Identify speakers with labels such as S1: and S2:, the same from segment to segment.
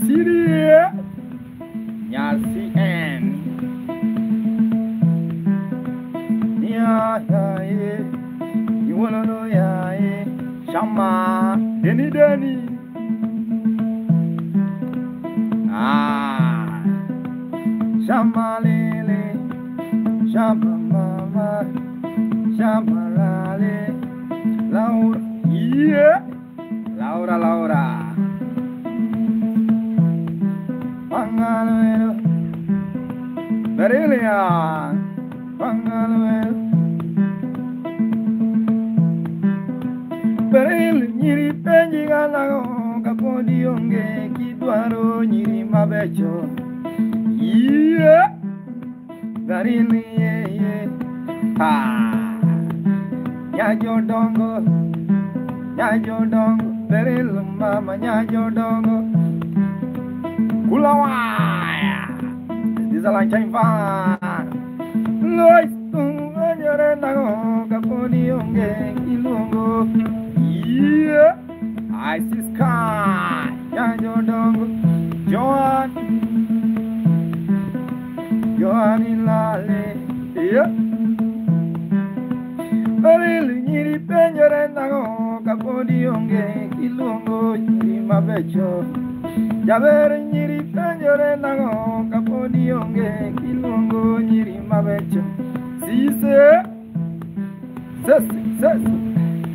S1: Syria, Nyasi N. Yeah, yeah. You wanna know, yeah. Shama, Denny. Ah, Shama Lele, Shama Mama, Shama Lale, Laura, yeah, Laura. Pangaluero, Berelia, Pangaluero, Berel, Niri Penjigalago, Capodi Onge, Kiduaro, Niri Mabecho, yeah, Berili, yeah, ha, Yajo Dongo, Beril, Mama, Yajo Dongo. Kulawaya, this is like time fun. Lois, Caponi Onge, Ilongo, yeah, I see sky, Yajo Dongo, Joan in Lale, yeah. Barili, Niri Penjarendago, Caponi Onge, Ilongo, Mabecho. Jaber Nyiri Penjore Nago, Caponi Onge, Kilongo, Nyiri Mabecho. Sise,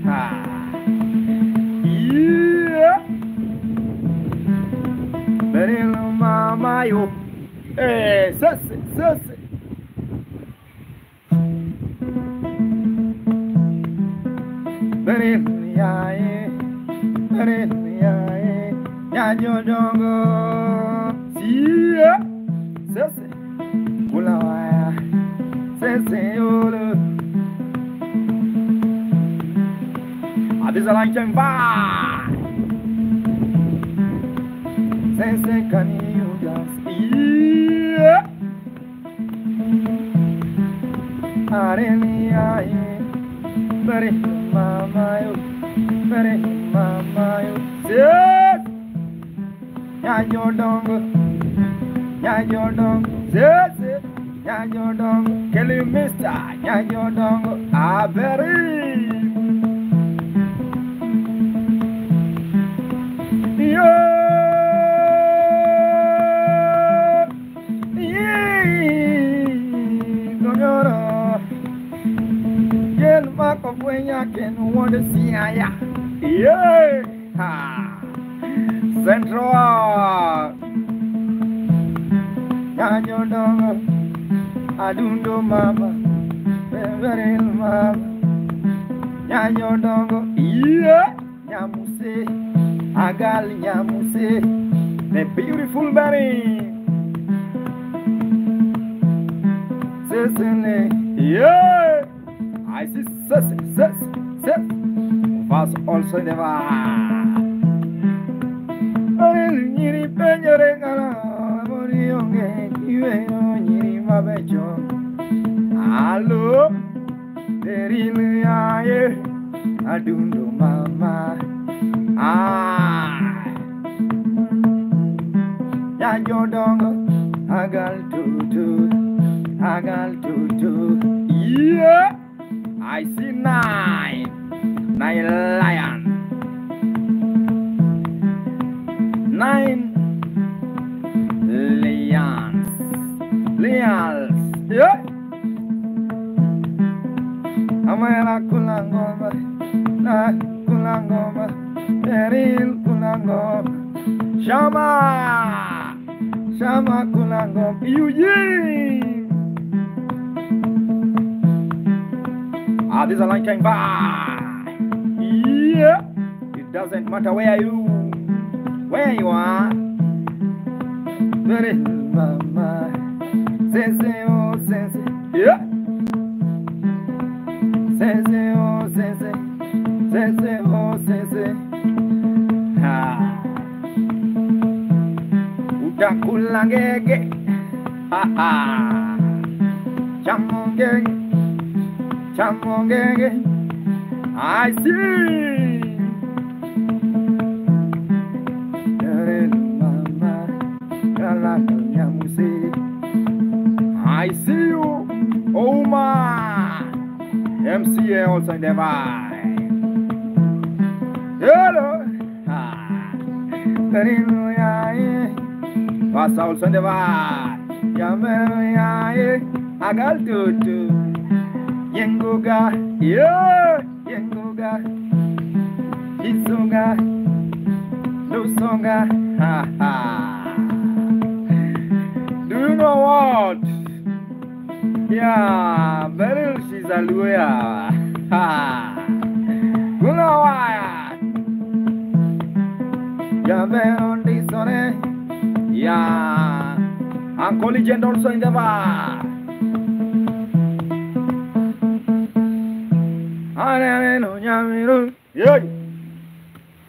S1: ha, yeah. Berilo Mama yo, sese. Berilo yae, Yajo Dongo, Sia, Sese, Kulawaya, Sese Yolo. Abisa like them by Sese, can you dance? Yeah, Arelia, Very Mama, Yes. Yajo Dongo, yes, Yajo Dongo, Kelly Mister, Yajo Dongo, Aberi. Donyoro, Yen Marco Buenya can want to see ya. Yeah, ha. Central. Yajo Dongo, Adundo Mama, Beveril Mama, Yajo Dongo, yeah, Yamuse, Agal Yamuse, the beautiful berry. Cecily, yeah, I see Cecily, was also never. Nyiri Penjore Gala, Morionge, Nyiri Mabecho. Hello, Derilia, Adundo Mama. Yajo Dongo, Agal Tutu, yeah, I see nine lion. 9 lions, yeah. Amara kulangoma, na kulangoma, Eril kulangoma, Shama kulangoma, Eugene. This is a line came by. Yeah, it doesn't matter where you are. Very Mama, Sensei, oh Sensei, yeah. Sensei, oh Sensei, ha. Utakulangege, ha. Chamongege, I see. Mama. Uma MCA also in the vibe. Hello. What's also in the vibe? Agal tutu. Yengoga. Yeah. Yengoga. Isonga. Lusonga. Ha ha. Do you know what? Yeah, Beryl, she's a lawyer. Ha! You know why? Yeah, on this one. Yeah, Uncle Legend also in the bar. Yeah.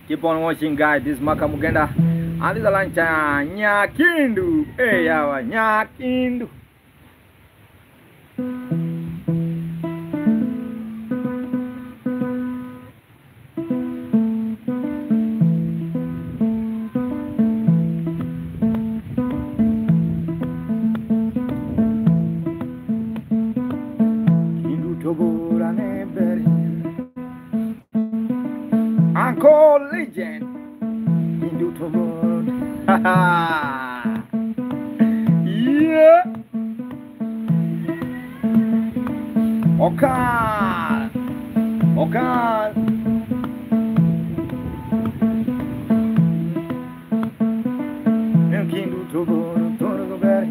S1: Keep on watching, guys. This is Makamugenda. And this is a lunch. Nyakindu. Hey, yawa, Nyakindu. Uncle Legend Hindu Tobor. Yeah. Okan Hindu Tobor Torgoberi.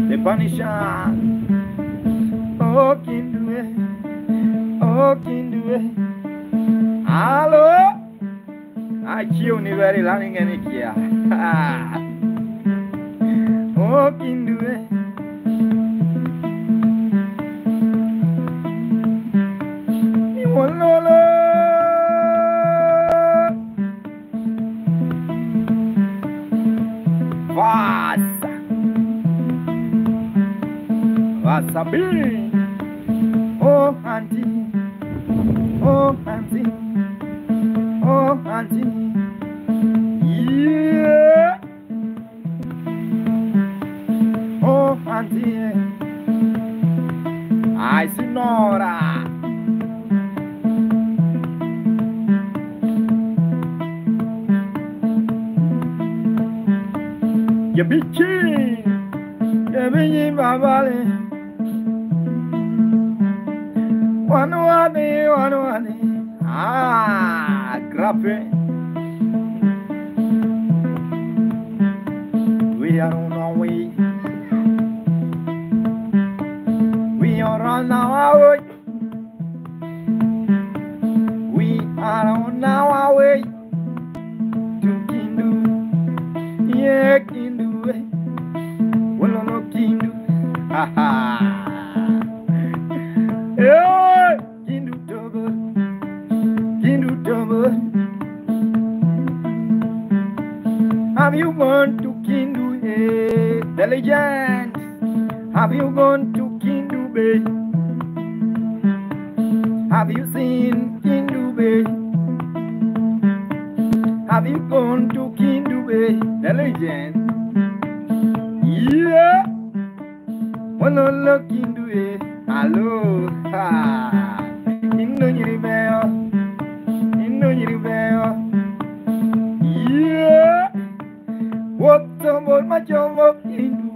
S1: The Punisher. Oh, can do it. Oh, can do it. Hello. I kill me very long and here. Oh, can do it. You want Lola. Wasabi. Oh, auntie. Oh, auntie. Oh, auntie. Yeah. Oh, auntie. I see Nora. You be king. You be in my valley. One. Ah, grab it. We are on our way. We are on our way. We are on our way to Kindu. Yeah, Kindu. Well, no Kindu. Ha ha. Yeah, Kindu Togo. Kindu Togo. Have you gone to Kindu, the legend? Have you gone to Kindu Bay? Have you seen Kindu Bay? Have you gone to Kindu Bay, the legend? Yeah. Well, no look Kindu Bay. Hello. Ha. Kindu Yiribeo. Kindu Yiribeo. Yeah. What about my job of Hindu?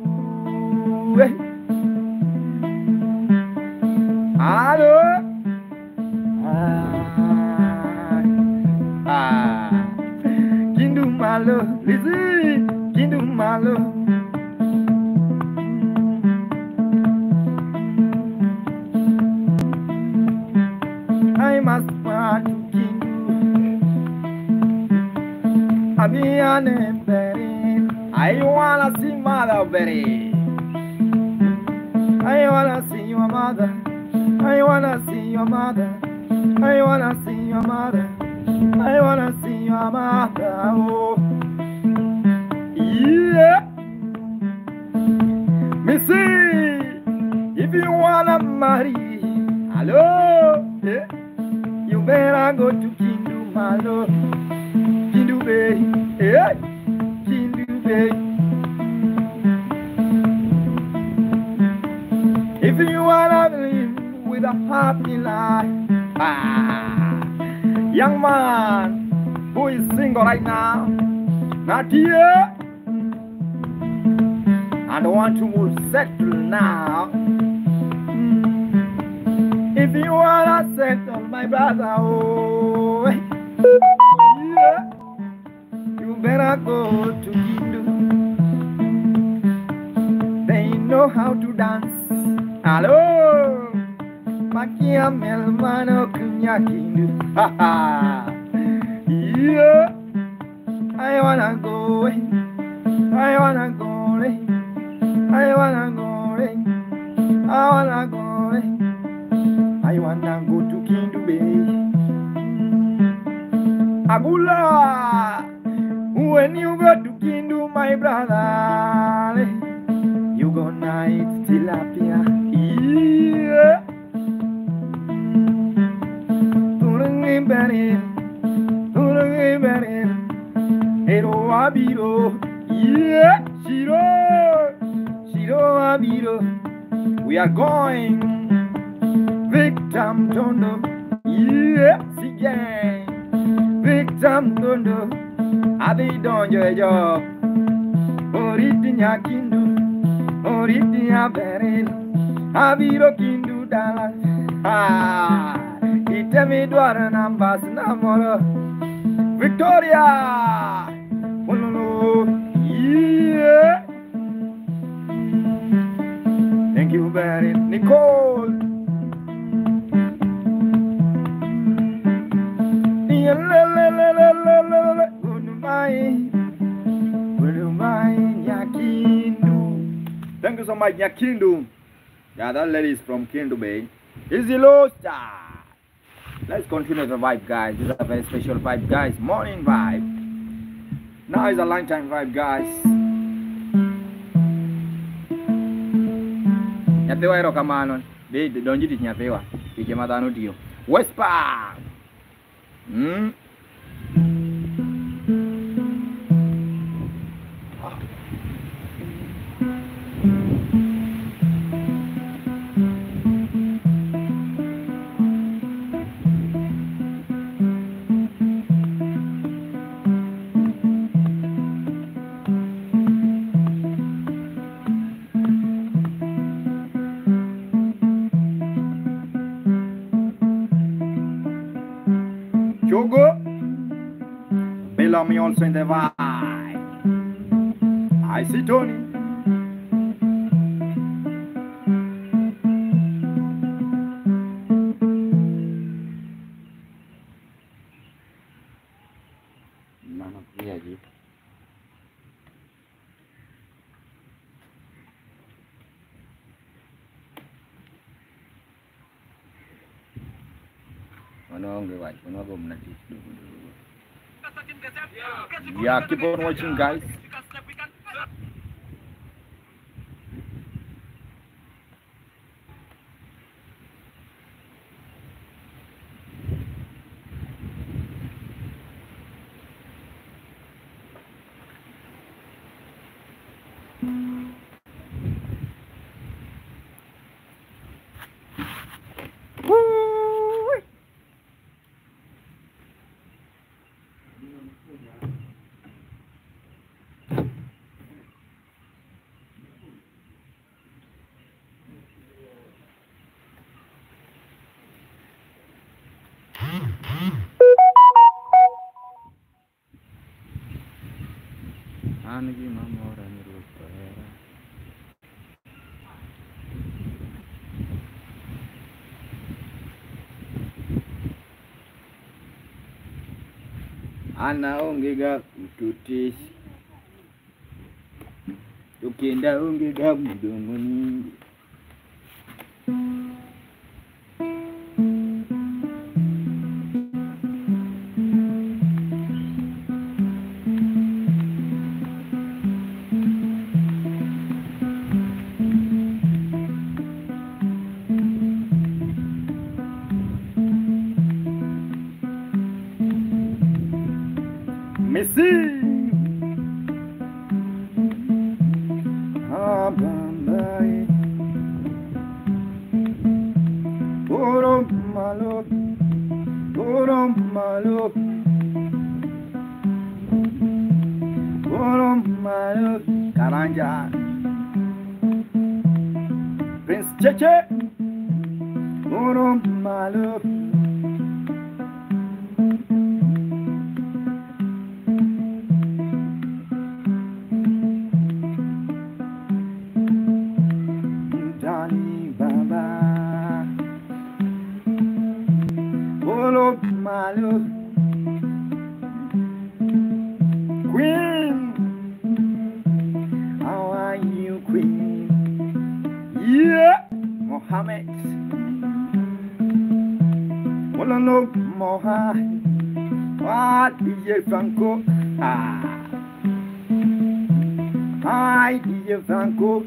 S1: Hello? Kindu Malo, Lizzie, Kindu Malo. I must want to Kindu. I'll be an emperor. I wanna see Mother Berry. I wanna see your mother. I wanna see your mother. I wanna see your mother. I wanna see your mother. Oh, Yeah. Me see, if you wanna marry, hello, yeah, you better go to Kindu Malo, Kindu Bay, yeah, Kindu Bay. If you wanna live with a happy life, young man who is single right now, not here, and want to settle now. If you wanna settle, my brother, oh, yeah, you better go to Kindu. They know how to dance. Hello, Makia Melmano Kunya Kindu. Ha ha. Yeah, I wanna go. I wanna go. I wanna go. I wanna go. I wanna go to Kindu Bay. Agula, when you go to Kindu, my brother, you gonna eat tilapia. Yeah. Turungi berin, ero abiro. Yeah, shiro abiro. We are going. Victim Tondo, yes, again. Victim Tondo, I be done your job. Oritia Kindu, Oritia Berin, I be looking to Dallas. Ah, it tell me Dwaran Ambassador Victoria. Oh, no, yeah. Thank you, Berin. Nicole. Thank you so much, Nyakindu. Yeah, that lady is from Kindu Bay. It's the low star. Let's continue the vibe, guys. This is a very special vibe, guys. Morning vibe. Now is a lunchtime vibe, guys. Nyapewa ero kamanon. Don't you nyapewa? Ikemata nutio. Wespa. Me also in the vibe. I see Tony. Mama pia ji. Wanaonge wapi? Wanago mnati. Yeah, keep on watching, guys. Anigi mamora nirupera. Ana ongega ututis. Tukienda ongega mdomoni. bamba. Goro malo, goro malo, goro malo. Karanja, Prince Cheche, goro malo. Dani Baba, goro malo. Queen, how are you, Queen? Yeah, Mohammed. Wanna know Mohammed? What DJ Franco? Hi, DJ Franco.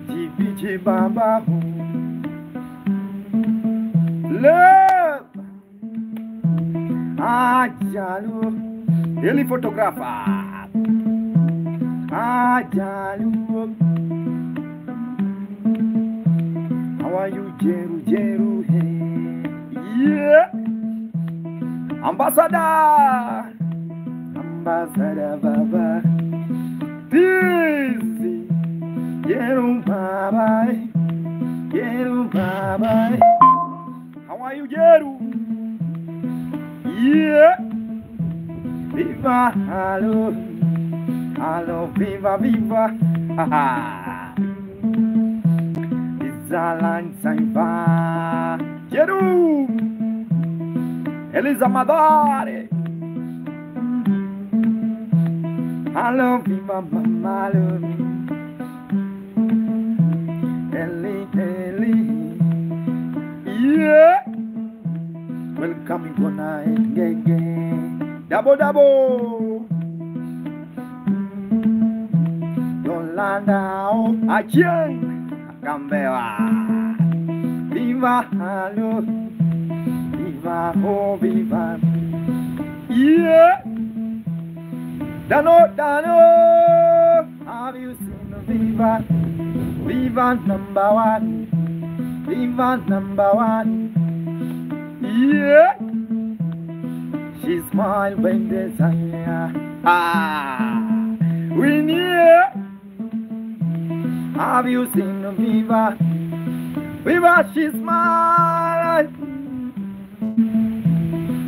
S1: GBG Baba. Love. Jalu, ele photographer. Jalu. How are you, Jeru, Jeru, hey? Yeah. Ambassador. Ambassador Baba. Dizzy. Jeru Baba. Jeru Baba. How are you, Jeru? Yeah. Viva, hello. Hello, viva, viva. Haha. Izalan Saiba. Jeru. Elisa Madare. Hello, viva, mama. Eli, Eli. Yeah. Welcome to night, gang. Double, double. Yolanda, oh, Acheng, Canberra. Viva, hello. Viva, oh, viva. Yeah. Dano, Dano. Have you seen Viva? Viva number one. Viva number one. Yeah. She smiled when they sang. We near. Have you seen Viva? Viva, she smiled.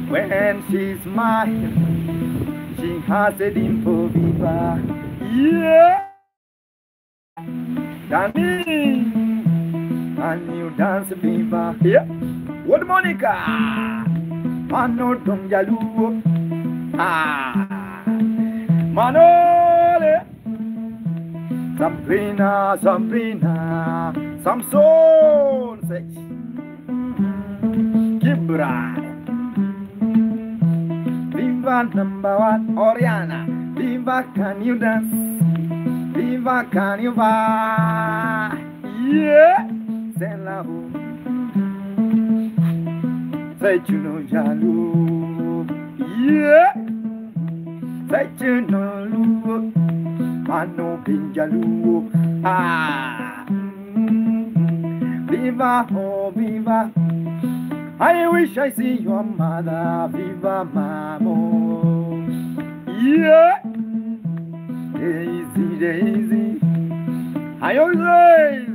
S1: When she smiled, she has a dimple, Viva. Yeah. Danny, and you dance, Viva. Yeah. What Monica? Mano Donjalu. Manole. Sabrina, Sabrina. Samson. Kibra. Viva number one. Oriana. Viva, can you dance? Viva, can you buy? Yeah. Sela home. Say you know Jalu. Yeah. Say you know Lu. Mano Binjalu. Viva, oh viva. I wish I see your mother. Viva, mamo. Yeah. Daisy, Daisy. I always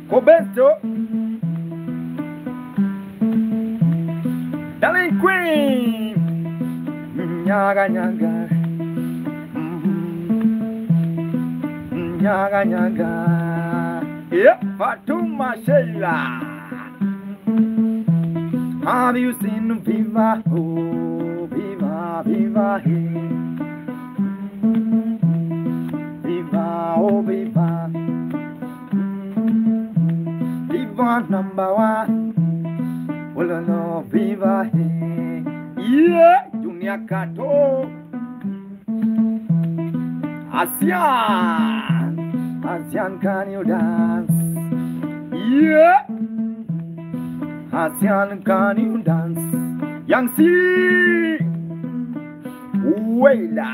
S1: Cobesto. Darling Queen. Nyaga, nyaga. Nyaga, nyaga. Yeah, Fatuma Sheila. Have you seen Viva? Oh, Viva, Viva, hey. Viva, oh, Viva. Viva number one. Well, no, Viva, hey. Yeah, Junior Kato. ASEAN. ASEAN, can you dance? Yeah. ASEAN, can you dance? Yang Si. Wela.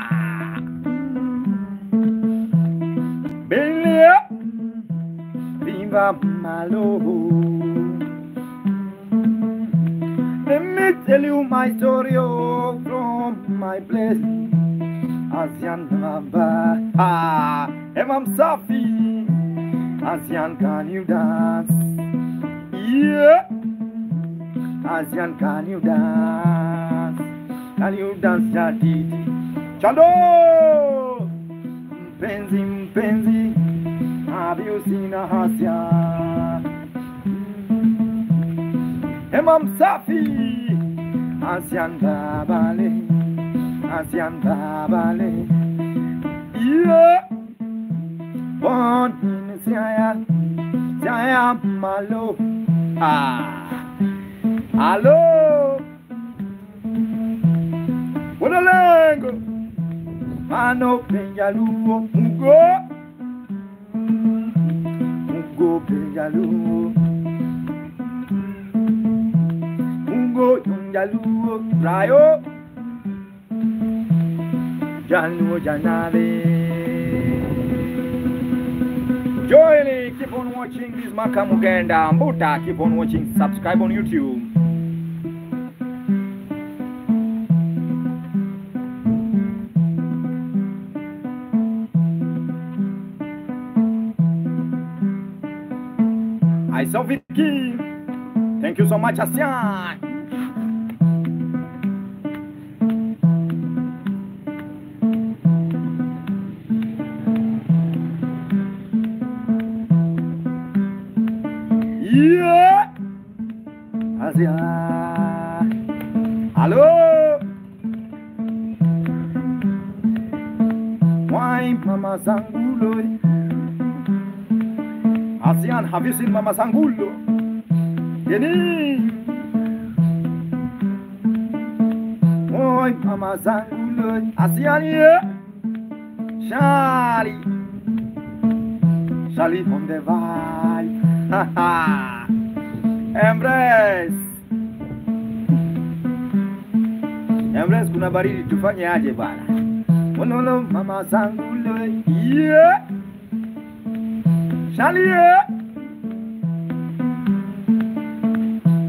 S1: River Malo. Let me tell you my story from my place. Asian Baba, Imam Safi. Asian, can you dance? Yeah. Asian, can you dance? Can you dance, Jadidi? Chalo! Mpenzi, mpenzi, have you seen a Asian? Imam Safi, Asian Babale, Asian Babale, yeah. Born in Siaya Malo. Hello. What a lango. Mano Penjaluo, Mugo Penjaluo, Mugo Penjaluo, Rayo, Januo Janale. Joely, keep on watching this Makamugenda Mbuta. Keep on watching, subscribe on YouTube. I saw Vicky. Thank you so much, Asian. Yeah, Asian. Hello. Why, Mama Sangulo? Asian, have you seen Mama Sangulo? Yeni. Why, Mama Sangulo? Asian here. Charlie from the vibe. Embrace kuna baridi tufanye aje bana. Ono Mama Sangulo. Yeah. Charlie.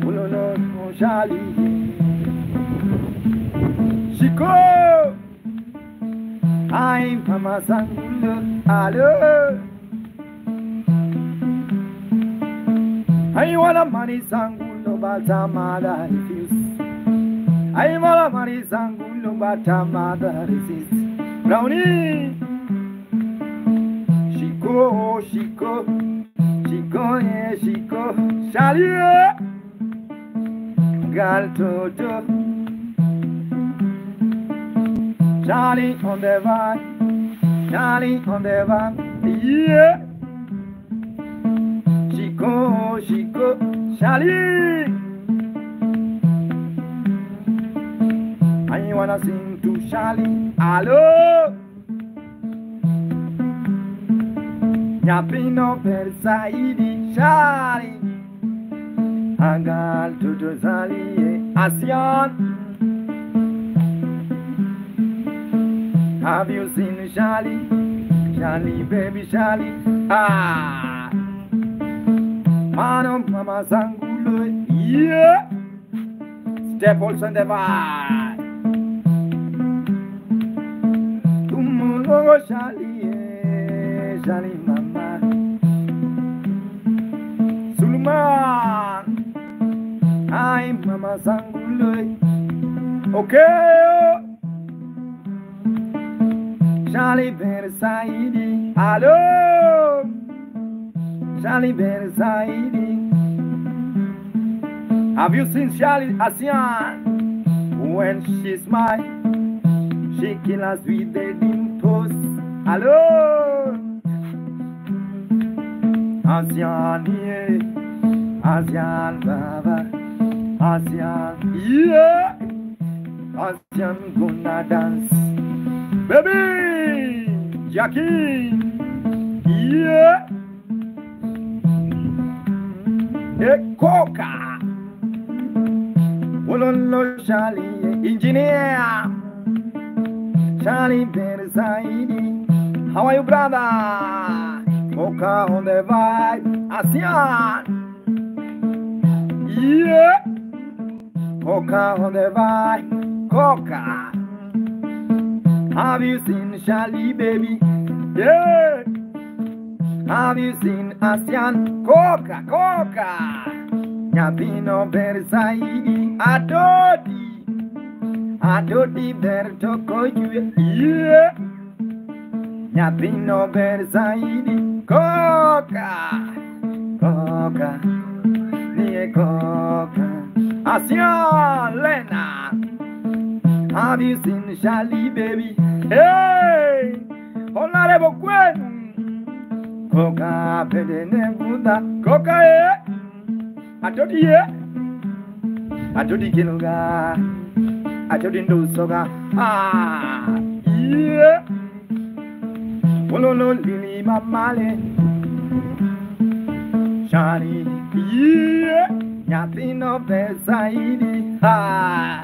S1: Ono Charlie. Chico. I'm Mama Sangulo. Hello. I want a money Sangulo, but I'm mother refuse. I want a money Sangulo, but I'm mother resist. Brownie, Chico, yeah, Chico, Charlie, Gal Toto, Charlie on the van, yeah. Chico, Charlie. I wanna sing to Charlie. Hello. Yapino per Saidi, Charlie. Angal to Charlie, Asian. Have you seen Charlie? Charlie, baby, Charlie. Mama Sangulo, yeah. Step also in the vibe. Tumulo Charlie, Mama. Sulman, I'm Mama Sangulo. Okay. Charlie Versailles, hello. Charlie Versailles. Have you seen Charlie Asian? When she smiles, she kills us with the dimples. Hello, Asian, yeah. Asian, Baba, Asian, yeah. Asian gonna dance, baby, Jackie, yeah. Coca. Wololo Charlie, engineer. Charlie Versailles. How are you, brother? Coca on the vibe. ASEAN. Yeah. Coca on the vine. Coca. Have you seen Charlie, baby? Yeah. Have you seen ASEAN? Coca, Coca. Nyapino Versailles. Adodi Bertoko. Yeah. Nyapino Versailles. Coca. Coca. Nie Coca. ASEAN, Lena. Have you seen Charlie, baby? Hey, honorable Gwen. Coca, Pedene Buddha. Coca, Atodi, Atodi Kinuga. Atodi Ndosoga. Ah, yeah. Ololo Lili Mamale. Charlie, yeah. Nothing of Versailles. Ah.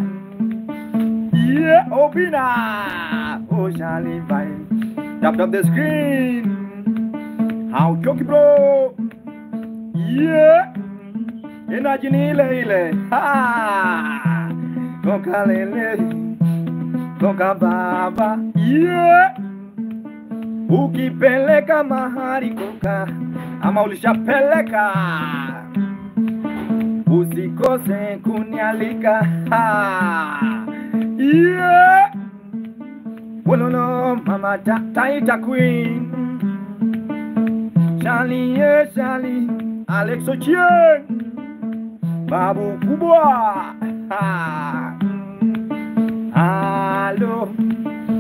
S1: Yeah, Obina. Oh, Charlie, fine. Tap the screen. How Toki bro. Yeah. Energy Nile. Ha. Coca Lele. Coca Baba. Yeah. Uki Peleka Mahari Coca. Amaulisha Peleka. Usikose kunyalika. Ha. Yeah. Well, no, Mama Taita Queen. Charlie, yeah, Charlie. Alex Ochien. Babu Kubwa. Ha. Hello.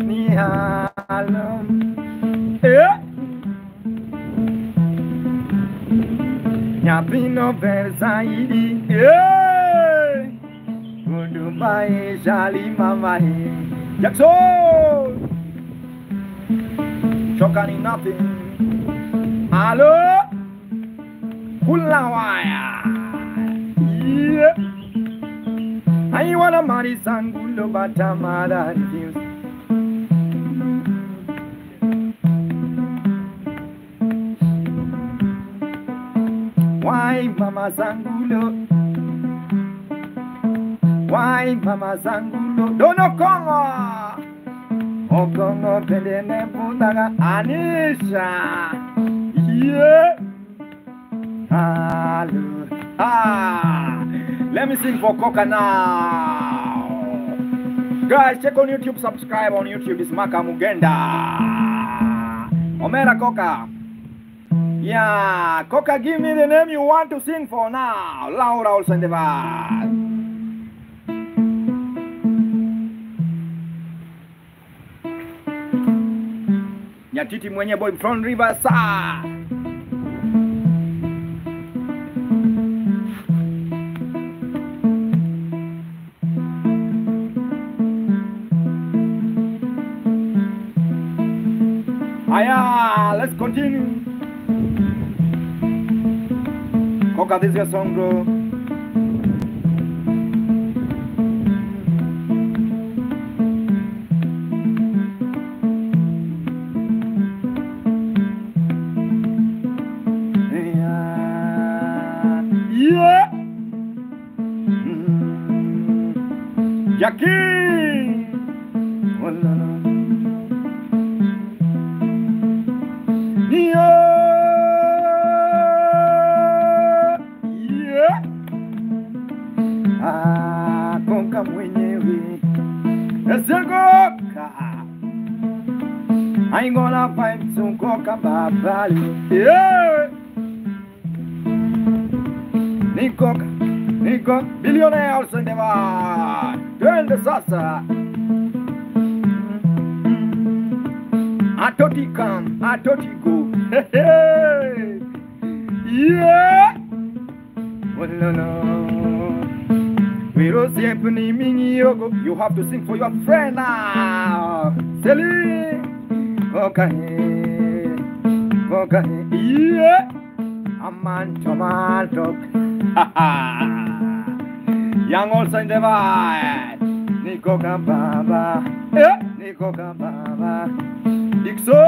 S1: Ni hello. Yeah. Nyapino Versailles. Yeah. Goodbye, Charlie, Mama. Jackson. Shokani nothing. Hello. Kulawaya. Yeah. I wanna marry Sangulo Batamada. Why, Mama Sangulo? Why, Mama Sangulo? Dono Congo! O Congo, Pelene Pundaga, Anisha! Yeah! Hello! Ah! Let me sing for Coca now! Guys, check on YouTube, subscribe on YouTube. It's Maka Mugenda! Omera Coca! Yeah! Coca, give me the name you want to sing for now! Laura Olsen de Val! Nyatiti mwenye boy from Riverside. Aya, let's continue. Coca, this is your song, bro. Yeah. Jackie. Oh, no, no. Yeah. Ah, Coca mwenyewe. Coca. I ain't gonna find some Coca babali. Yeah. Nico, billionaires in the bar. Turn the salsa. Atoti come, Atoti go. Hey, yeah. Well, no. We don't see any yogo. You have to sing for your friend now. Celine. Coca, yeah. A man tomato. Young also in the vibe. Nico Baba. Yeah. Nico Baba. Dixo.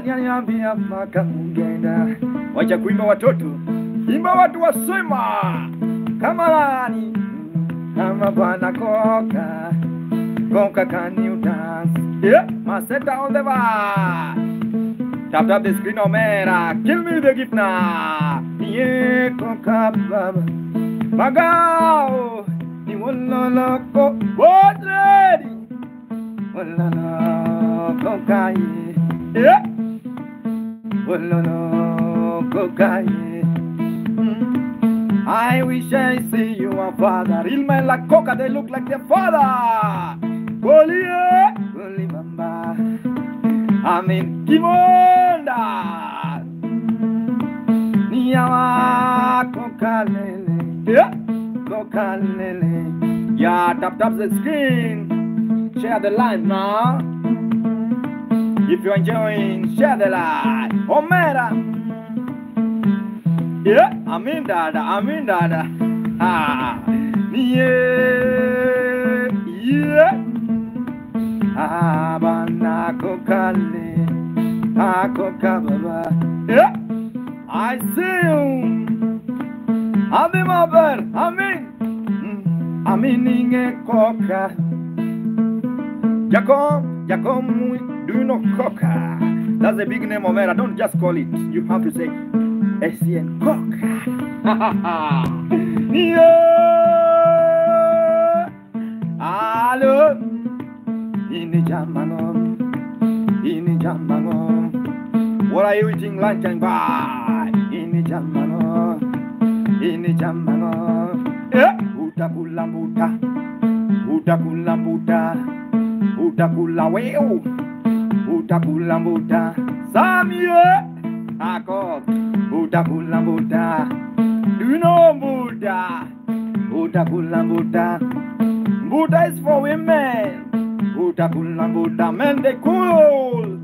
S1: Niambia maka mugenda. Wacha kuimba watoto. Imba watu wasema. Kama lani. Kama bwana koka. Koka can you dance? Yeah, Maseta on the bar. Tap the screen Omera. Kill me the gift now. Yeah, koka baba. Magao. Ni wololo ko. What ready? Wololo koka yeah. Wololo koka I wish I see you a father. Real men like coca, they look like their father. Golie, Golie Bamba. I mean, Kimonda. Niyawa coca lele. Yeah, coca lele. Yeah, tap the screen. Share the line now. If you're enjoying, share the line. Omera. Yeah, amin dada. Ah, yeah. Ah, bana kokale, ah kokababa. Yeah, I see you. Amin maber, amin inge koka. Jacob, do you know coca? That's a big name, Omera. Don't just call it. You have to say. SCN Coca. Yeah. Hello. Ini jamano. What are you eating lunch and bye? Ini jamano. Yeah. Utakula weo. Utakula muta. Samye. Ako. Buddha. Do you know Buddha? Buddha. Buddha is for women. Buddha. Men, they cool.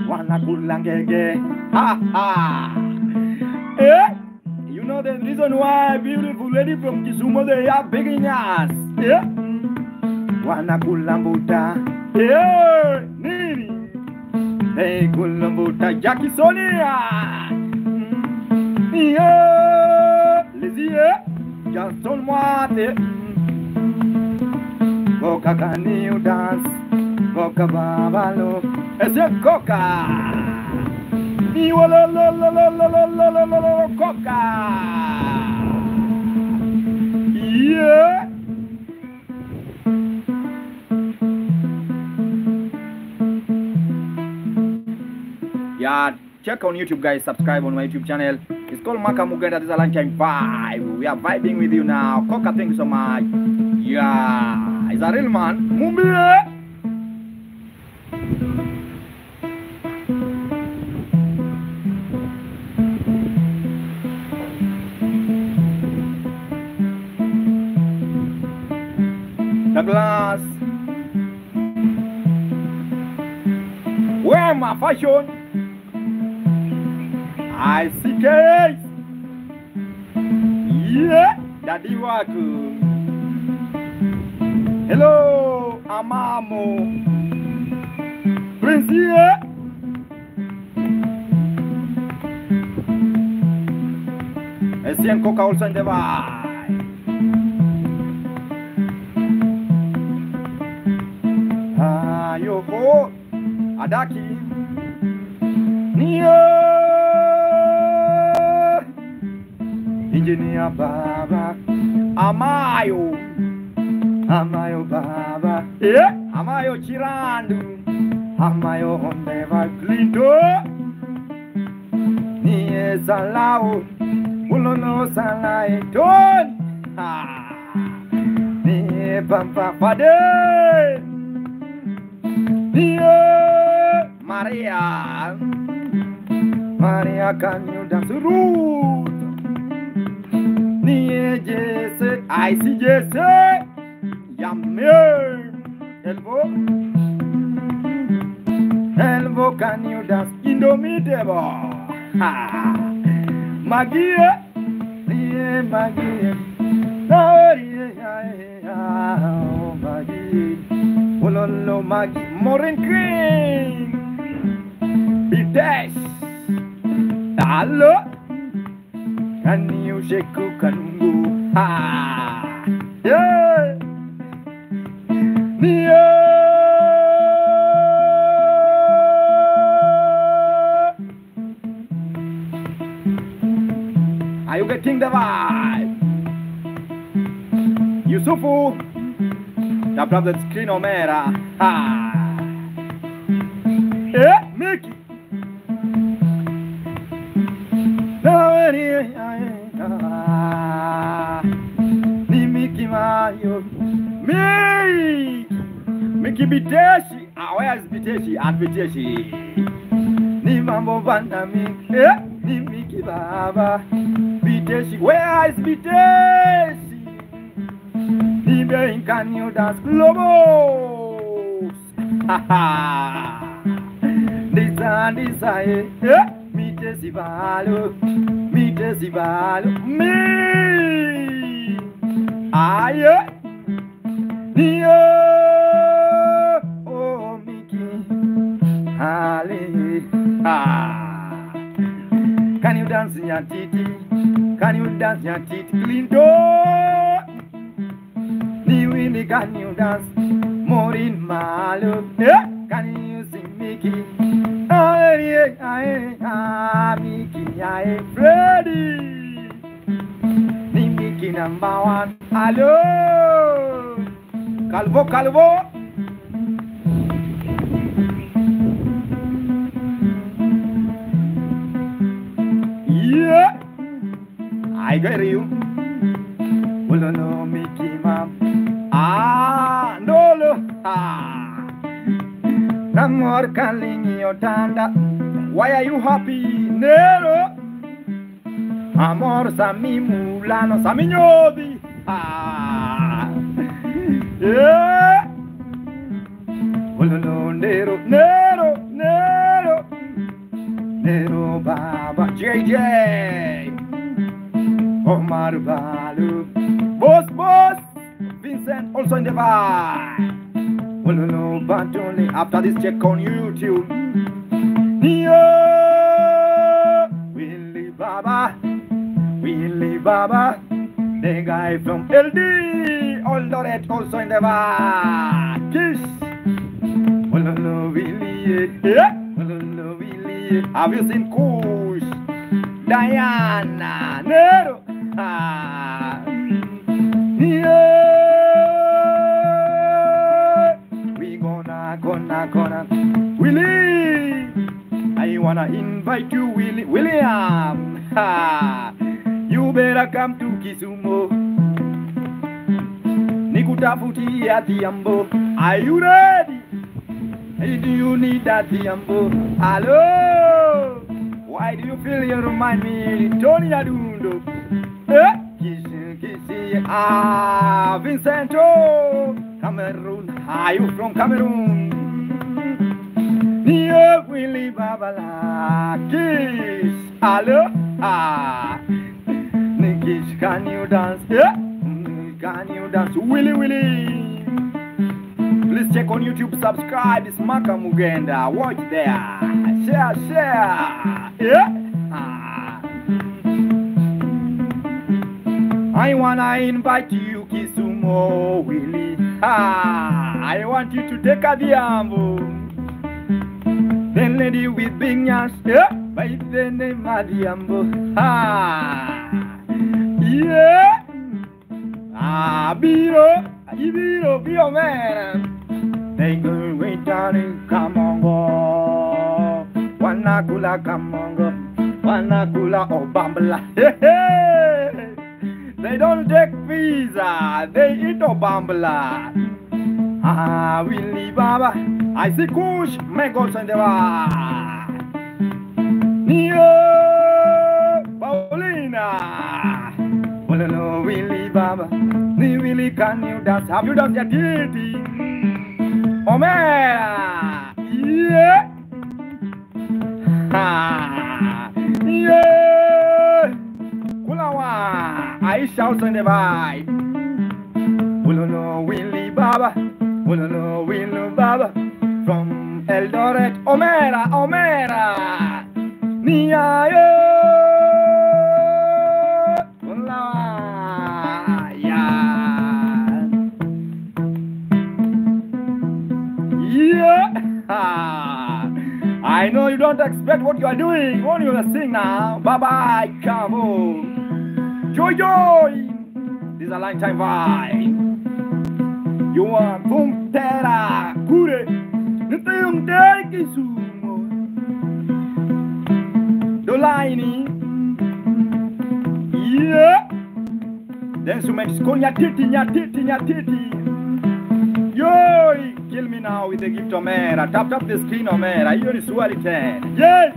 S1: Wanna kulangege. Ha. Eh? You know the reason why beautiful lady from Kisumu, they are begging us. Yeah? Wanna kulangbuta. Yeah. Nini? Hey, kulangbuta. Jackie Sonia. Yeah. Lizzie. Just don't want it. Coca, can you dance? Coca, babalo. It's a coca. Coca. Yeah. Yeah, check on YouTube, guys. Subscribe on my YouTube channel. It's called Maka Mugenda. This is a lunchtime vibe. We are vibing with you now. Coca, thank you so much. Yeah, he's a real man. Mumbi. Douglas, where my fashion? I see case. Yeah, Daddy Waku. Hello, Amamo. Prince here. SCN Coca also in the vibe. Yoko Adaki Nia Engineer Baba Amayo Baba Amayo Chirandu Amayo Hondeva Clinto Nie Salao Ulono Salai Ton Nie Pampa Pade Maria, can you dance the root? Nia Jesse, I see Jesse. Yammer. Elbow, can you dance Indomitable? Ha. Maggie, Maggie. Maggie. Ololo Maggie, Morin Queen. Bitesh. Hello. Can you shake kanungu? Ha. Yeah. Yeah. Are you getting the vibe? Yusufu, tap the screen Omera. Ha. Yeah, Mickey. Ni Mickey Mario. Mickey Biteshi. Where is Biteshi? At Biteshi. Ni mambo banda Mickey. Ni Mickey Baba. Biteshi. Where is Biteshi? Ni being can you dance globos? Ha ha. This Mitesi Balo, me. Aye, Nia, oh Mickey, Ali, ah. Can you dance in your titi? Can you dance in your titi? Lindo, Ni Willie, can you dance? Morin Malo, yeah. Can you sing Mickey? Mickey, Freddy. Ni Mickey number one. Hello, Calvo. Yeah, I get you. Well, no, Mickey, mom. No. No more calling your tanda. Why are you happy, Nero? Amor Sami Mulano Samignodi. Yeah. Well, no, Nero Baba JJ. Omar Balu. Boss. Vincent also in the vibe. Well, no, but only after this check on YouTube. Yeah, Willie Baba, the guy from LD, Oldoret also in the bar. Kiss. Well, no, Willie, yeah. Well, no, Willie. Have you seen Kush? Diana, Nero. Yeah. We gonna. Willie. I wanna invite you, William. Ha. You better come to Kisumu. Nikutafutia Thiambo. Are you ready? Hey, do you need that Thiambo? Hello. Why do you feel you remind me, Tony Adundo? Kissy. Vincento. Cameroon. Are you from Cameroon? Nia Willie Babala Kiss. Hello? Nikish, can you dance? Yeah? Can you dance? Willie. Please check on YouTube, subscribe. It's Maka Mugenda. Watch there. Share. Yeah? I wanna invite you, Kisumu, Willie. I want you to take a Thiambo. Then lady with big nash, yeah, by the name of Thiambo. Yeah. Biro, man. They go way down in Kamongo. Wanakula Kamongo. Wanakula Obambla. Hey. They don't take visa, they eat Obambla. Willie Baba. I see Kush, my God, and the bar. Neo Paulina. Well, no, Willie Baba. Ni Willie, can you dance? Have you danced your titty? Omera. Yeah. Yeah. Kulawa. I shout on the vibe. Well, no, Willie Baba. Well, no, Willie Baba. From Eldoret, Omera, Omera. Niayo. I know you don't expect what you are doing. What you are sing now. Bye bye, come on. Joy, joy. This is a lifetime vibe. You are boom terra cure. Nitayong deki sumo. Dolaini. Yeah. Then sumen skonya titi nya titi nya titi. Yo, kill me now with the gift of Omera. Tap the screen, Omera. Io ni suali te. Yes.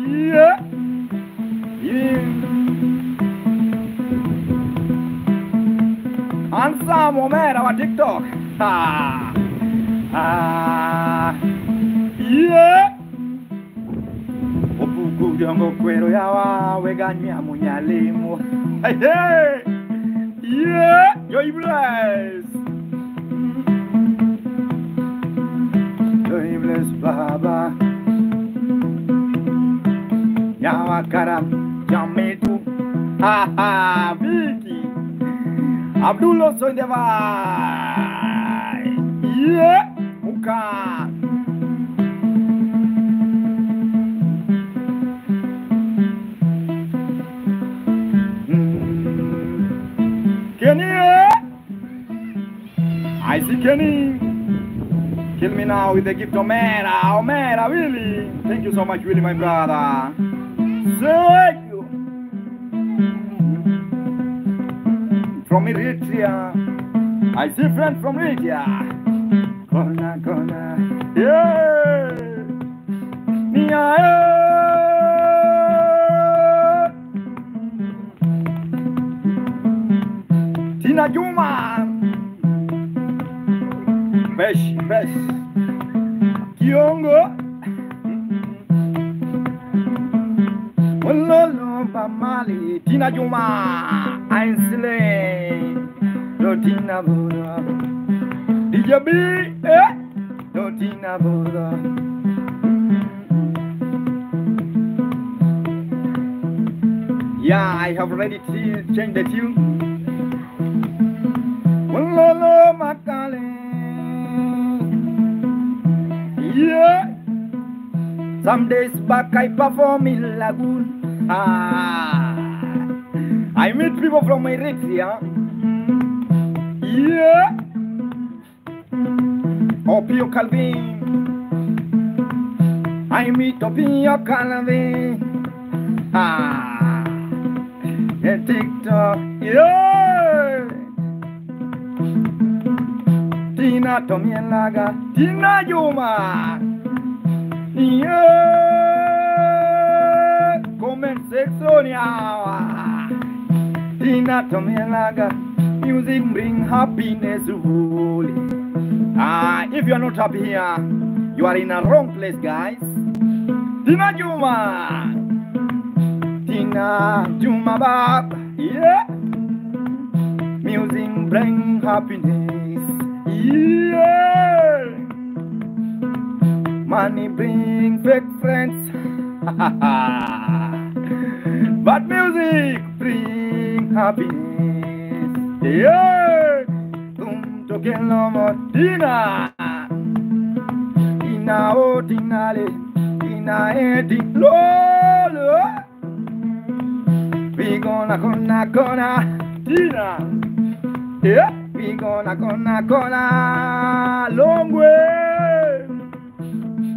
S1: Yeah. Yeah. Handsome Omera wa TikTok. Ha. Ah. Yeah. Opuku jongo kwero yawa weganya munyalimo. Hey. Yeah. You're blessed. Bless Baba Yawakara Jametu Ha ha Vicky Abdullah Sondevai Yeah Muka Kenny I see Kenny. Kill me now with the gift of Omera. Omera, Willie. Thank you so much, Willie, my brother. Thank you. From Eritrea. I see friends from Eritrea. Gonna. Yeah. Tina Juma. Besh Kiongo Ololo Bamali Tina Juma Ainsle Do Tina Buddha Dijabi Do Tina Buddha Yeah, I have already changed the tune Ololo Makale Yeah. Some days back I perform in Lagoon. I meet people from Eritrea. Yeah. Opio Calvin. I meet Opio Calvin. Yeah, TikTok. Yeah. Tina Tomielaga, Tina Yuma. Yeah, comment section yawa. Tina Tomielaga, music bring happiness. If you are not happy here, you are in a wrong place, guys. Tina Yuma, Tina Yuma Bab. Yeah, music bring happiness. Yeah, money bring fake friends, but music bring happiness. Yeah, Tokelo Motina, Tina o Tinale, Tina eti lolo. We gonna Tina. Yeah. We gonna long way.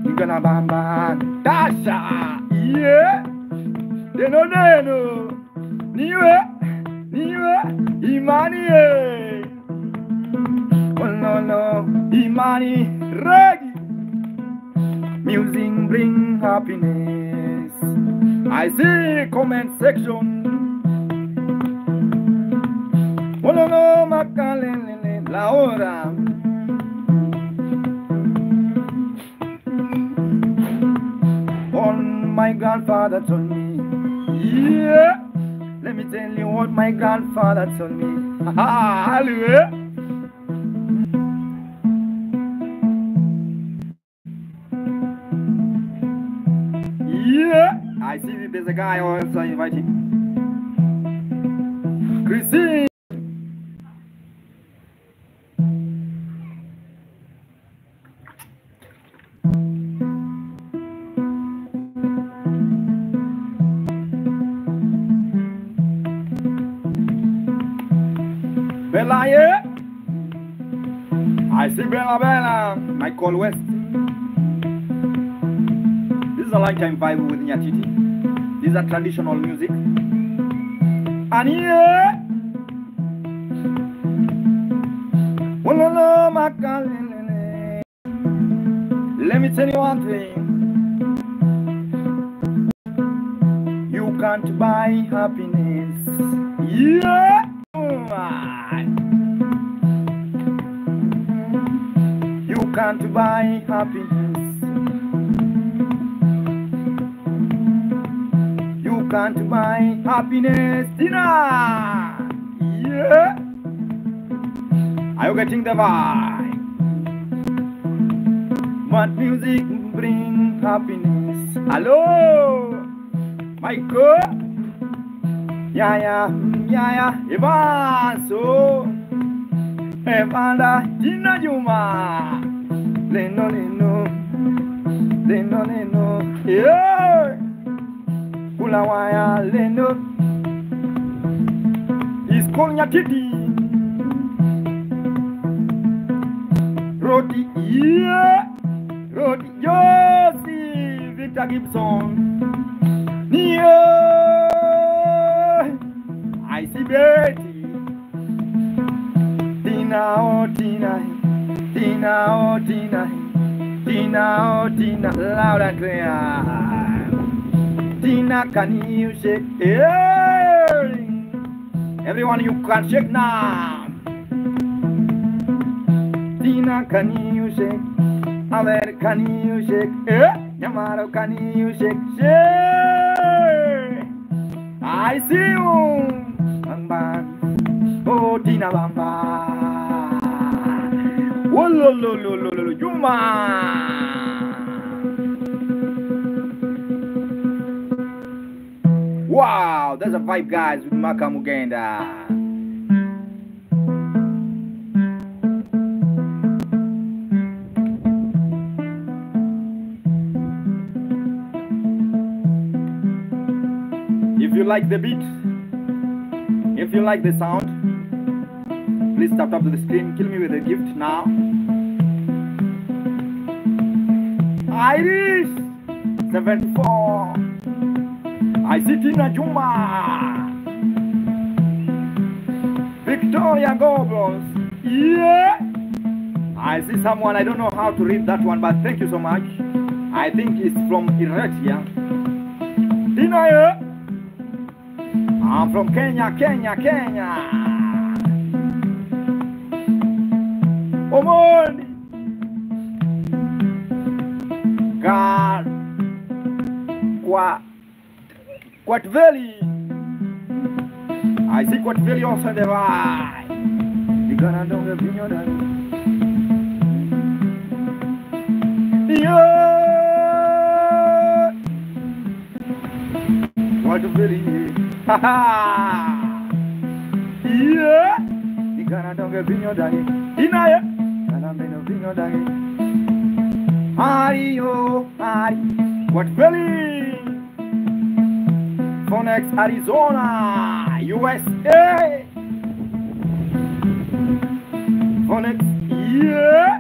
S1: We gonna bamba Tasha. Yeah. Deno Niwe Imani. Oh no Imani Regi. Music bring happiness. I see comment section. Ololo Makalele la hora. On my grandfather told me. Yeah. Let me tell you what my grandfather told me. Hallelujah. there's a guy or else I invite him. Christine. Bella, yeah? I see Bella Bella, Michael West. This is a lifetime vibe with Nyatiti. These are traditional music. And yeah, let me tell you one thing. You can't buy happiness. Yeah. You can't buy happiness. You can't buy happiness. Tina! Yeah! Are you getting the vibe? But music brings happiness. Hello! Michael? Yeah. Evanso! Evanda Tina Juma! Leno. Yeah! Kulawaya Leno. He's calling Nyatiti. Roti, yeah! Roti, Josie! Victor Gibson. Yeah! I see Betty. Tina, oh Tina, loud and clear. Tina, can you shake? Yeah. Everyone, you can shake now. Tina, can you shake? Aver, can you shake? Yamaro, can you shake? Shake. I see you. Bang bang. Oh, Tina, bang bang. Oh, lo, Juma. Wow, there's a vibe, guys, with Maka Mugenda. If you like the beat, if you like the sound, please tap to the screen, kill me with a gift now. Irish 74. I see Tina Juma. Victoria Gobos. Yeah. I see someone, I don't know how to read that one, but thank you so much. I think it's from Eritrea. Tina, yeah. I'm from Kenya. Omoni. God. Quat Valley. I see Quat Valley also the right. You gonna know the opinion. Yeah. Quat Valley. Haha. Yeah. You gonna know the opinion. Inaya. Gonna know the opinion. Mario. Quat Valley. Phoenix, Arizona, USA. Phoenix, yeah.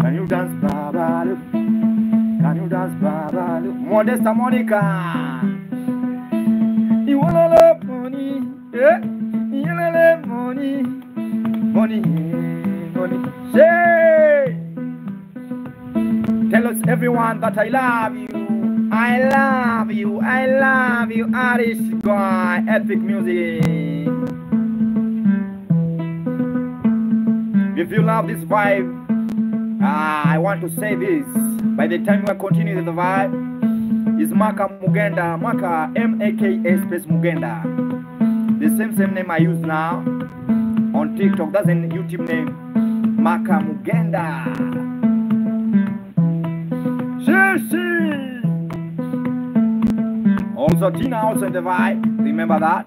S1: Can you dance, Babalu? Can you dance, Babalu? Modesta Monica. You wanna love money, yeah? You wanna love money, money. Say, tell us everyone that I love you. I love you, Irish guy, epic music. If you love this vibe, I want to say this. By the time we continue the vibe, is Maka Mugenda, Maka M-A-K-A space Mugenda. The same name I use now on TikTok. That's a YouTube name, Maka Mugenda. Share. Rishi. Also Tina also in the vibe. Remember that?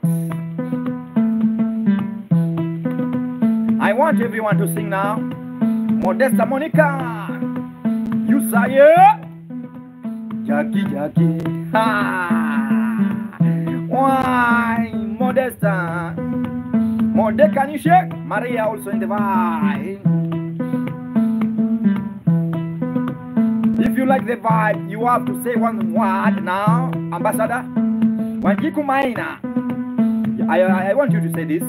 S1: I want everyone to sing now. Modesta Monica. You say it. Jackie Jackie. Ha. Why Modesta? Mode, can you shake? Maria also in the vibe. If you like the vibe, you have to say one word now, Ambassador. Wanjiku Maina. I want you to say this.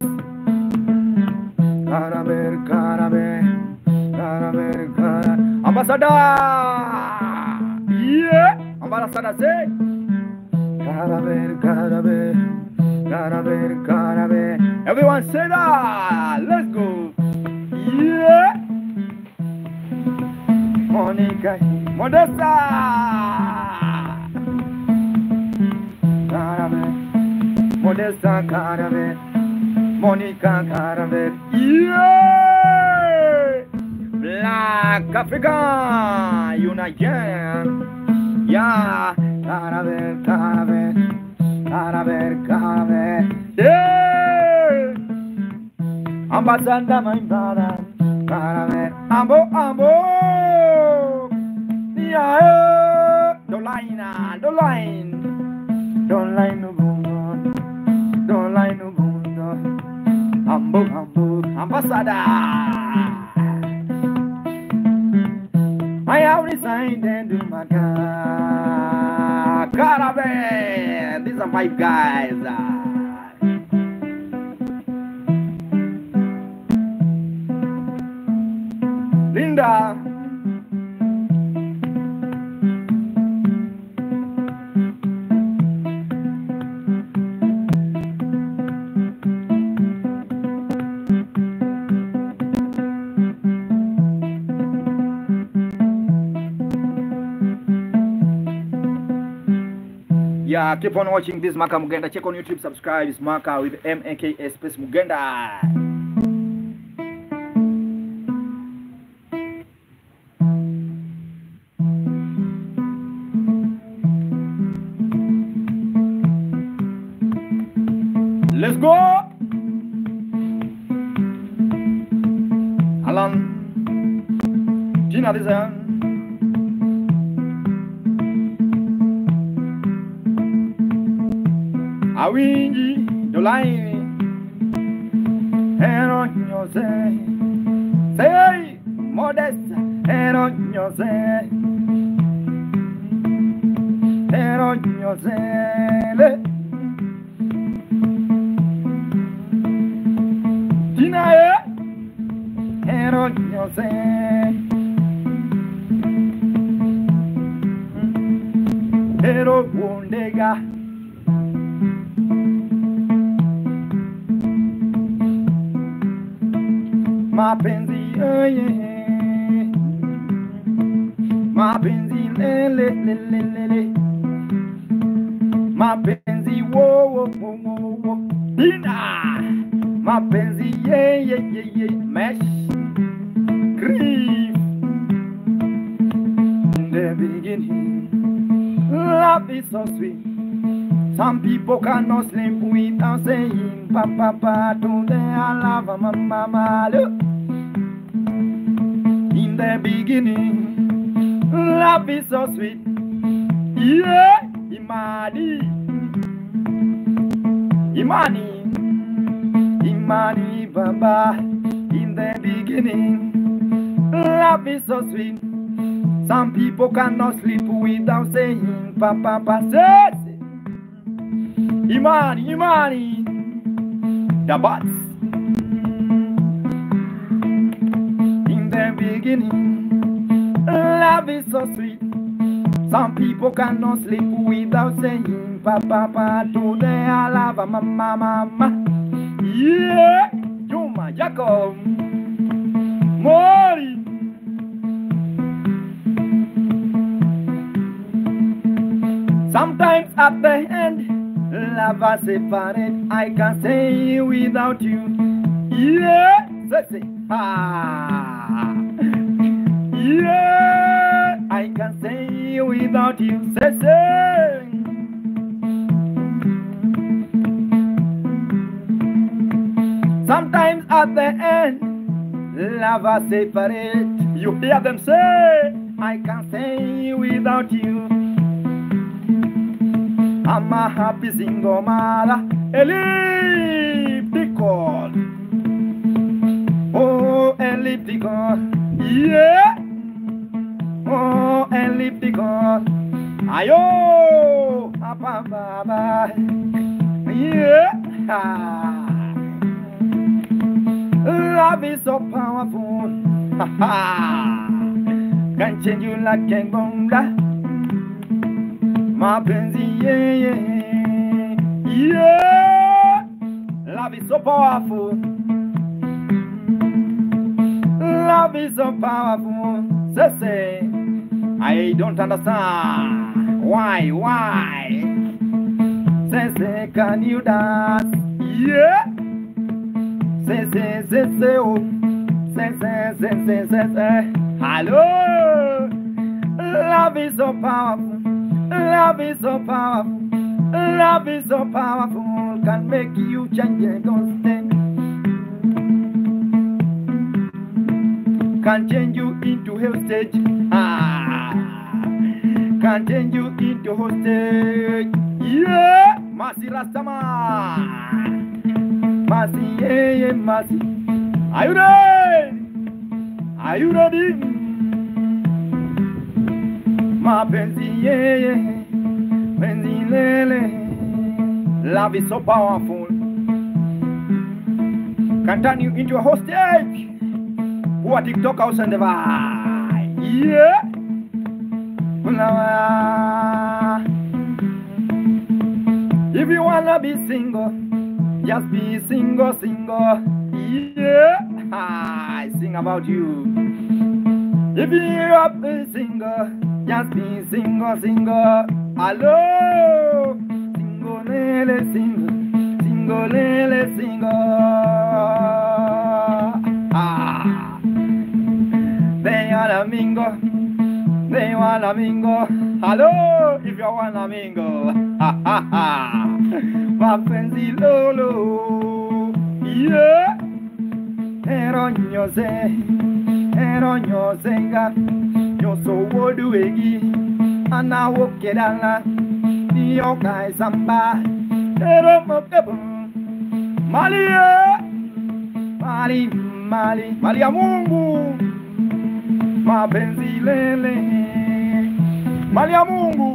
S1: Karaber, karaber, karaber, karaber. Ambassador. Yeah. Ambassador say. Karaber, karaber, karaber, karaber. Everyone say that. Let's go. Yeah. Monica, Modesta. Carabe, Modesta, Carabe, Monica, Carabe. Yeah. Black Africa, United. Yeah. Carabe, Carabe, Carabe, Carabe. Yeah. Ambassador, my brother. Carabe, Ambo, Ambo. Yeah, don't line, don't line, don't line no boom, don't line no boom. Ambo, ambo, Ambassador. I have resigned and do my car. Caravan, these are my guys. Linda. Yeah, keep on watching this Maka Mugenda. Check on YouTube, subscribe. It's Maka with MAKA space Mugenda. Let's go. Alan. Gina this one. Awinji dolaini Eronyo say Modesta Eronyo le Dinae Eronyo Ero wondega mapenzi mapenzi le mapenzi wo dina mapenzi ye mesh grief in the beginning love is so sweet. Some people cannot sleep without saying papa today I love mama. In the beginning, love is so sweet. Yeah, Imani, Baba. In the beginning, love is so sweet. Some people cannot sleep without saying papa says. Imani, the bats. In the beginning, love is so sweet. Some people cannot sleep without saying papa today I love mama. Yeah, Juma, Jacob, Mori. Sometimes at the end, lovers separate. I can't stay without you. Yeah, say, ah. Yeah, I can't stay say without you. Say. Sometimes at the end, lovers separate. You hear them say, I can't say without you. I'm a happy single mother. Elliptical. Oh, elliptical. Yeah. Oh, elliptical. Ayo. Bye. Yeah. Love is so powerful. Can change you like a bomba. Mapenzi, yeah. Love is so powerful. Love is so powerful. Say, I don't understand. Why? Say, can you dance? Yeah. Say, oh. Say. Hello. Love is so powerful. Love is so powerful. Love is so powerful. Can make you change your constant. Can change you into hostage. Can change you into hostage. Yeah. Mercy Rastaman. Mercy, yeah, mercy. Are you ready? Are you ready? Mapenzi, yeah. Penzi, lele. Love is so powerful. Can turn you into a hostage. Who are TikTok house and the vibe. Yeah. If you wanna be single, just be single. Yeah. I sing about you. If you're single, just be single. Hello. Single. They wanna mingle. Hello, if you wanna mingle. Mapenzi lolo. Yeah. Eronyo zenga. Yoso woduegi. Ana wokedala. Yokai samba. Eromokebu. Mali ya Mungu. Mapenzi lele. Mali ya Mungu.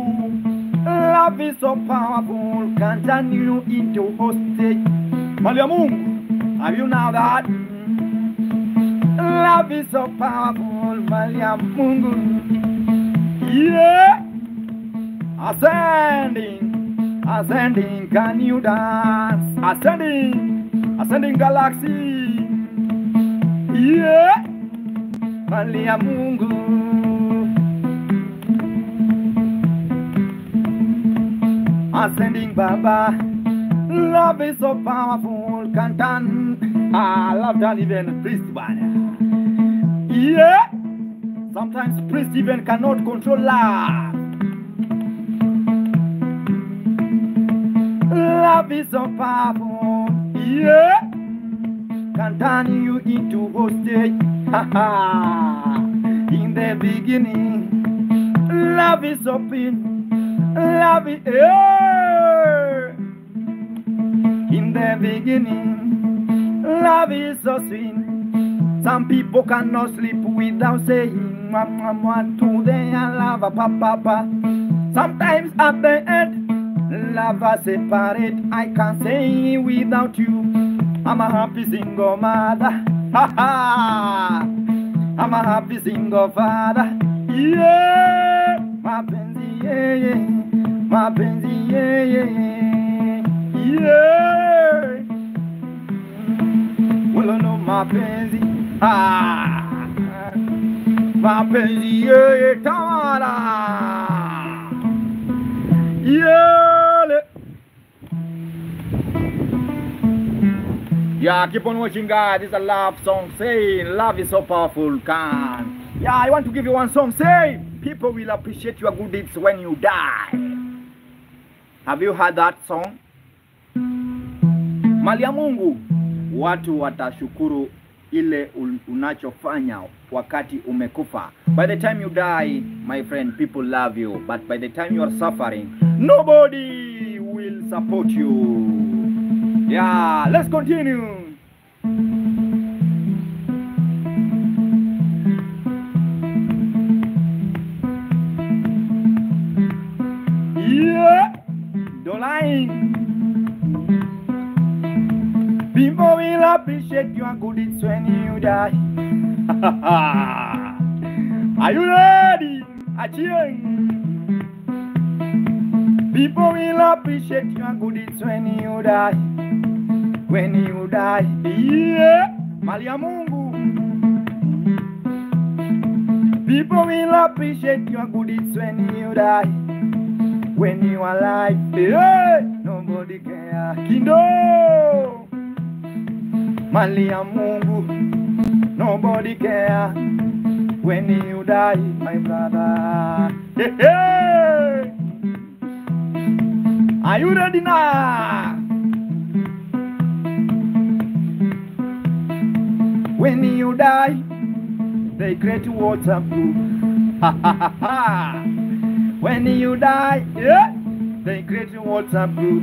S1: Love is so powerful. Can turn you into hostage. Mali ya Mungu. Have you know that? Love is so powerful. Mali ya Mungu. Yeah. Ascending, can you dance? Ascending galaxy. Yeah. Mali ya Mungu. Ascending Baba. Love is so powerful. Can turn. I love that even priest man. Yeah. Sometimes priest even cannot control love. Love is so powerful. Yeah. Can turn you into hostage. In the beginning, love is so pure. Love is in the beginning, love is so sweet. Some people cannot sleep without saying one to their lover, papa. Sometimes at the end, lovers separate. I can't say without you. I'm a happy single mother. I'm a happy single father. Yeah, my penzi, yeah. Mapenzi, yeah. Well, no, mapenzi. Mapenzi, yeah. Tamara. Yeah, keep on watching, guys. This is a love song saying love is so powerful. I want to give you one song saying People will appreciate your good deeds when you die. Have you heard that song? Mali ya Mungu, watu watashukuru ile unachofanya wakati umekufa. By the time you die, my friend, people love you. But by the time you are suffering, nobody will support you. Yeah, let's continue. Yeah, don't lie. People will appreciate your good deeds when you die. Are you ready? Aching. People will appreciate your good deeds when you die. When you die. Yeah. Mali ya Mungu. People will appreciate your good deeds when you die. When you are alive. Yeah. Nobody care. Kindo. Mali ya Mungu, nobody care when you die, my brother. Hey, hey. Are you ready now? When you die, they create waterproof. When you die, yeah, they create waterproof.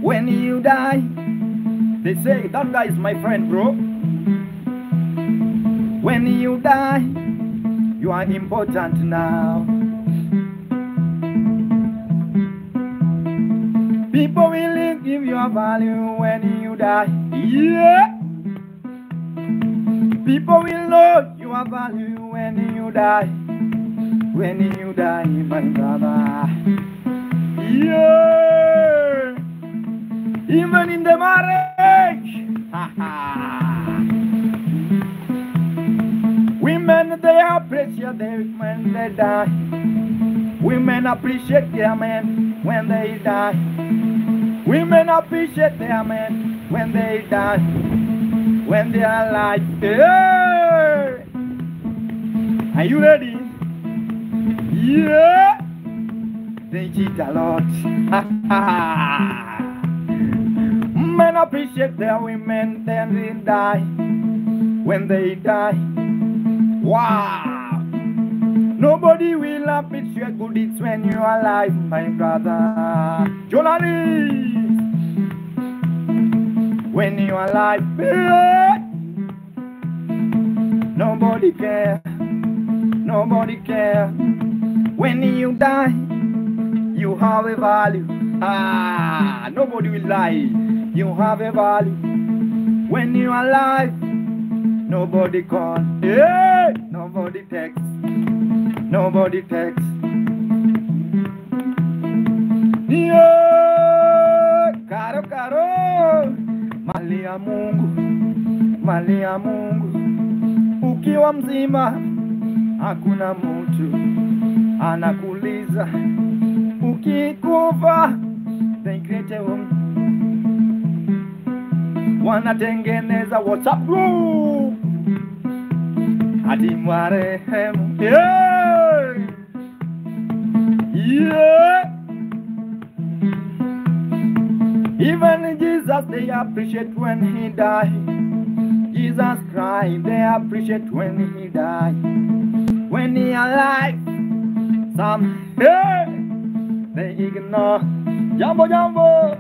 S1: When you die, they say, that guy is my friend, bro. When you die, you are important now. People will give you a value when you die. Yeah. People will know you are value when you die. When you die, my brother. Yeah. Even in the marriage. Women, they appreciate them when they die. Women appreciate their men when they die. Women appreciate their men when they die. When they are alive. Hey! Are you ready? Yeah! They cheat a lot. Men appreciate their women, then they die. When they die, wow! Nobody will appreciate good deeds when you are alive, my brother. Journalist! When you are alive, nobody care. Nobody care. When you die, you have a value. Nobody will lie. You have a value. When you are alive, nobody call. Yeah. Nobody text. Nobody text. Yeah. Caro, caro. Mali ya Mungu. Mali ya Mungu. Ukiwa mzima, hakuna mtu anakuuliza. Ukikufa, they create a home. Wanatengeneza WhatsApp group hadi marehemu. Yeah. Yeah. Even Jesus, they appreciate when he died. Jesus Christ, they appreciate when he died. When he alive, some, hey, they ignore. Jumbo, jumbo.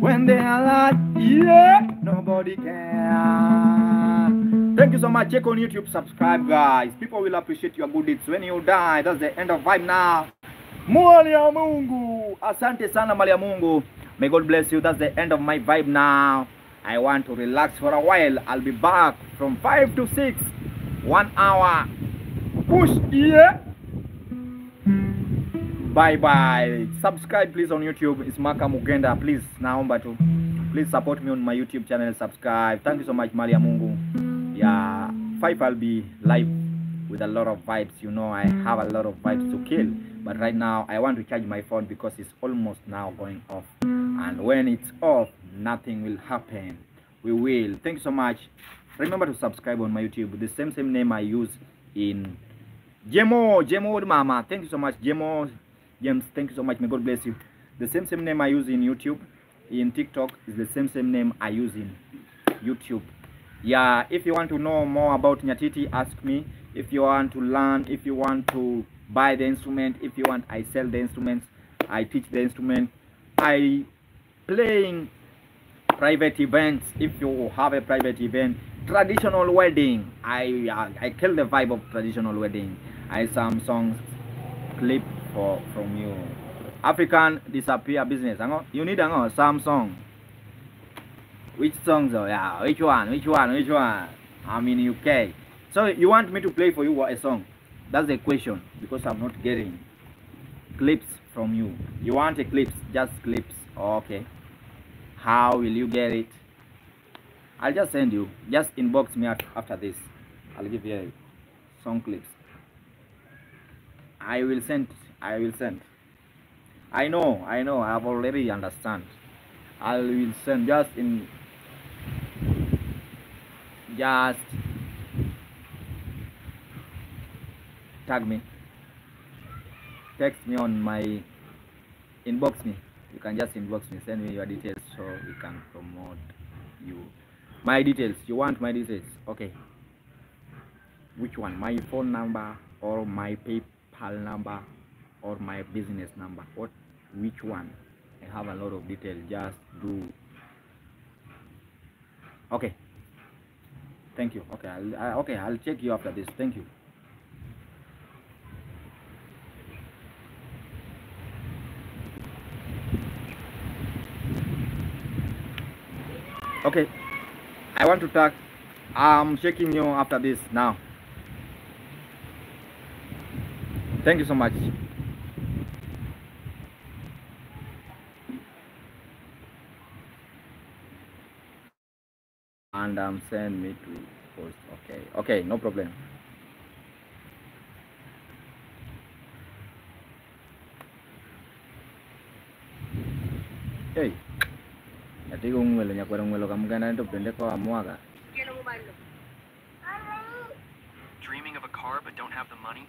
S1: When they are alive, yeah, nobody care. Thank you so much. Check on YouTube, subscribe, guys. People will appreciate your good deeds when you die. That's the end of Vibe Now. Mali ya Mungu. Asante sana Mali ya Mungu. May God bless you. That's the end of my Vibe Now. I want to relax for a while. I'll be back from 5 to 6. 1 hour. Push, yeah. Bye bye. Subscribe please on YouTube. It's Maka Mugenda. Please naomba tu. Please support me on my YouTube channel. Subscribe. Thank you so much, Mali ya Mungu. Yeah, 5 I'll be live with a lot of vibes. You know, I have a lot of vibes to kill. But right now I want to charge my phone because it's almost now going off. And when it's off, nothing will happen. We will. Thank you so much. remember to subscribe on my YouTube. The same name I use in Jemo Mama. Thank you so much, James. Thank you so much. May God bless you. The same name I use in YouTube, in TikTok is the same name I use in YouTube. Yeah, if you want to know more about Nyatiti, ask me. If you want to learn, if you want to buy the instrument, if you want, I sell the instruments, I teach the instrument, I playing private events. If you have a private event, traditional wedding, I kill the vibe of traditional wedding. I some songs clip from you. African disappear business. You need some song. Which songs? Oh yeah, which one? I'm in UK. So you want me to play for you a song? That's the question, because I'm not getting clips from you. You want a clips? Just clips. Oh, okay. How will you get it? I'll just send you. Just inbox me after this. I'll give you song clips. I will send. I know. I've already understand. I will send just tag me. Text me on my inbox me. You can just inbox me. Send me your details so we can promote you. My details. You want my details? Okay. Which one? My phone number or my PayPal number or my business number? Which one? I have a lot of details. Just do. Okay. Thank you. Okay. I'll check you after this. Thank you. Okay. I want to talk. I'm checking you after this now. Thank you so much. And send me to post. Okay, no problem. Hey,
S2: Dreaming of a car but don't have the money?